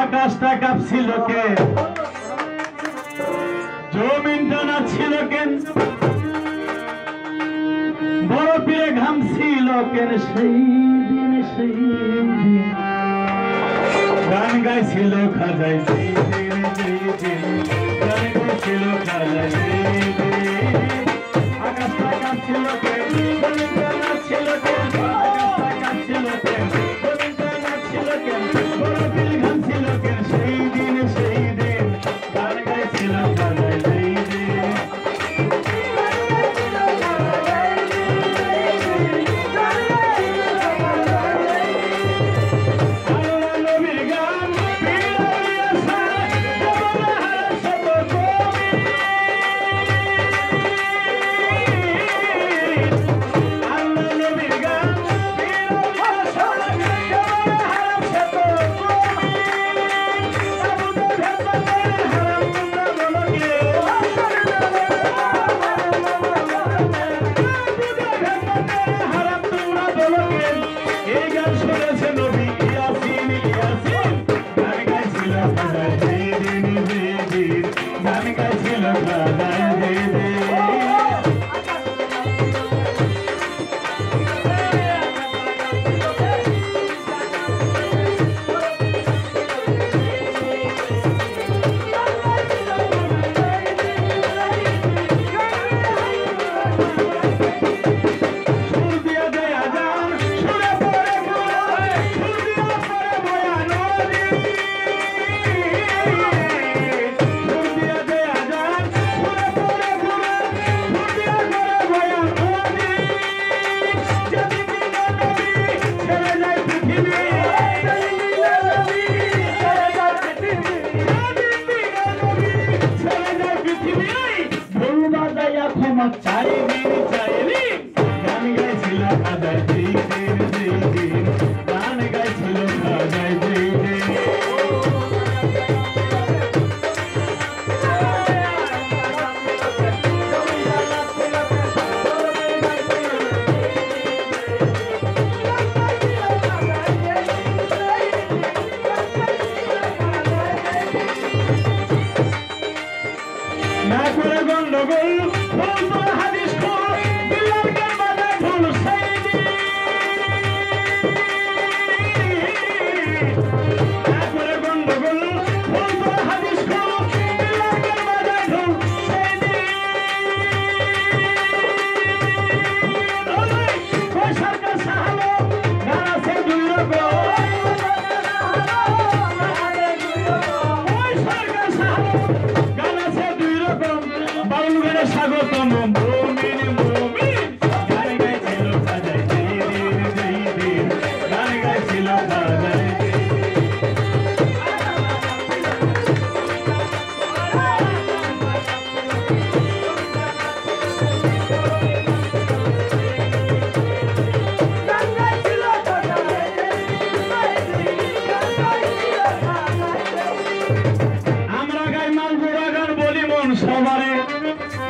আকাশটা কাঁপছিল কে, জমিনটা নাচছিল কেন, বরফে ঘামছিল কেন, সেই দিন গান গাইছিল খাজাই, গান গাইছিল খাজাই, আকাশটা কাঁপছিল কেন, জমিনটা নাচছিল কেন, আকাশটা কাঁপছিল কেন, জমিনটা নাচছিল কেন, বরফে ঘামছিল কেন, সেই দিন গান গাইছিল খাজাই।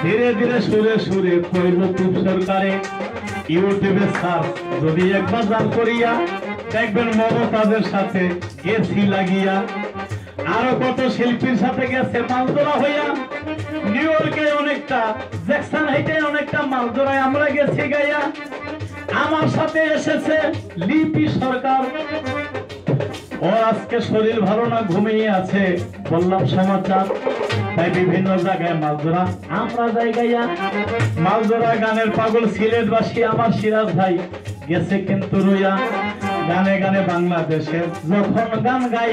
ধীরে ধীরে সুরে সুরে কইল খুব সরকারে ইউটিউবে সার্চ যদি একবার জান করিয়া দেখবেন মমতাজের সাথে এসি লাগিয়া, আরো কত শিল্পীর সাথে গেছে মালদোরা হইয়া, নিউ ইয়র্কে অনেকটা, জ্যাকসন হাইটে অনেকটা মালদোরায় আমরা গেছি গাইয়া। আমার সাথে এসেছে লিপি সরকার, ও আজকে শরীর ভালো না, ঘুমিয়ে আছে বললাম সমাচার, তাই বিভিন্ন জায়গায় মালদোরা আমরা যাই গাইয়া। মালদোরা গানের পাগল সিলেটবাসী আমার সিরাজ ভাই গেছে কিন্তু রইয়া। গানে গানে বাংলাদেশে যখন গান গাই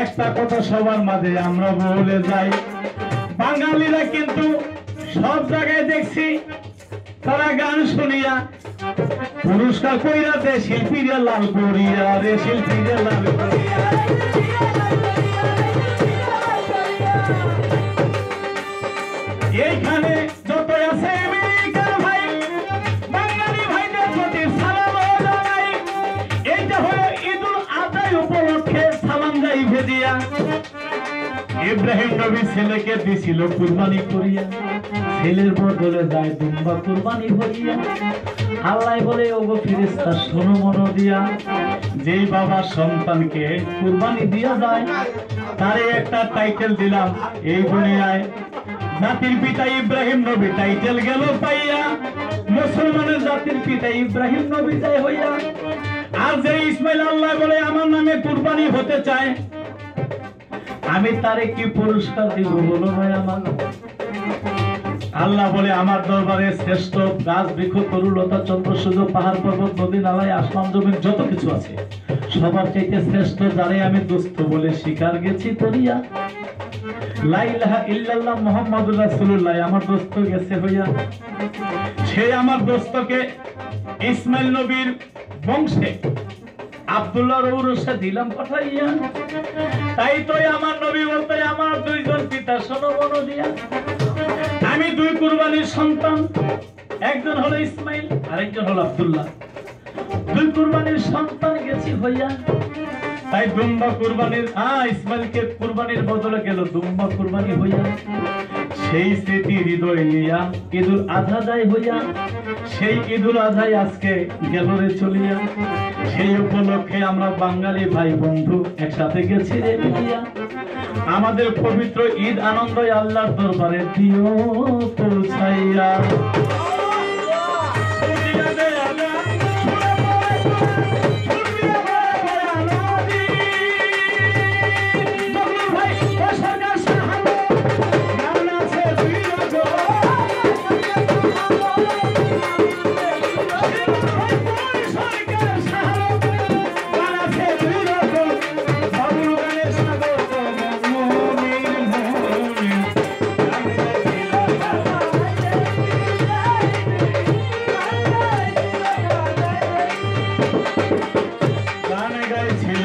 একটা কথা সবার মাঝে আমরা বলে যাই, বাঙালিরা কিন্তু সব জায়গায় দেখছি তারা গান শুনিয়া পুরস্কার কইরা দে শিল্পীরা লাল করিয়া রে, শিল্পীরা লাল করিয়া। এইখানে যত আছে আমেরিকার ভাই, বাঙালি ভাইদের প্রতি সালাম জানাই। এইটা হলো ঈদুল আজহা উপলক্ষে সালাম যাই ভেদিয়া। ইব্রাহিম নবী ছেলেকে দিছিল কুরবানি করিয়া, ছেলের বদলে যায় দুম্বা কুরবানি হইয়া। আল্লাহ বলে ওগো ফেরেশতা শোনো মনো দিয়া, যেই বাবা সন্তানকে কুরবানি দিয়া যায় তারে একটা টাইটেল দিলাম এই দুনিয়ায়। জাতির পিতা ইব্রাহিম নবী টাইটেল গেল পাইয়া, মুসলমানের জাতির পিতা ইব্রাহিম নবী যায় হইয়া। আর যে ইসমাইল আল্লাহ বলে আমার নামে কুরবানি হতে চায়, আমি তারে কি পুরস্কার দিব বলো ভাই আমার? আল্লাহ বলে আমার দরবারে শ্রেষ্ঠ গাছ বৃক্ষ তরুলতা চন্দ্র সূর্য পাহাড় পর্বত নদী নালায় আসমান জমিন যত কিছু আছে সবার চাইতে শ্রেষ্ঠ যারে আমি দোস্ত বলে স্বীকার গেছি করিয়া, লা ইলাহা ইল্লাল্লাহ মুহাম্মাদুর রাসূলুল্লাহ আমার দোস্ত গেছে হইয়া। সে আমার দোস্তকে ইসমাইল নবীর বংশে আব্দুল্লাহর ঔরসে দিলাম পাঠাইয়া। তাই তো আমার নবী বলতে আমার দুইজন পিতা শোনো মনো দিয়া, আমি দুই কুরবানির সন্তান, একজন হলো ইসমাইল আরেকজন হলো আব্দুল্লাহ। দুই কুরবানির সন্তান গেছি হইয়া। তাই দুম্বা কুরবানির ইসমাইলকে কুরবানির বদলে গেল দুম্বা কুরবানি হইয়া। সেই স্মৃতি হৃদয় নিয়া ঈদুল আযহা যায় হইয়া। সেই ঈদুল আযহাই আজকে গেল রে চলিয়া। সেই উপলক্ষে আমরা বাঙালি ভাই বন্ধু একসাথে গেছি রে মিলিয়া। আমাদের পবিত্র ঈদ আনন্দ আল্লাহর দরবারে দিও পৌঁছাইয়া। ছিল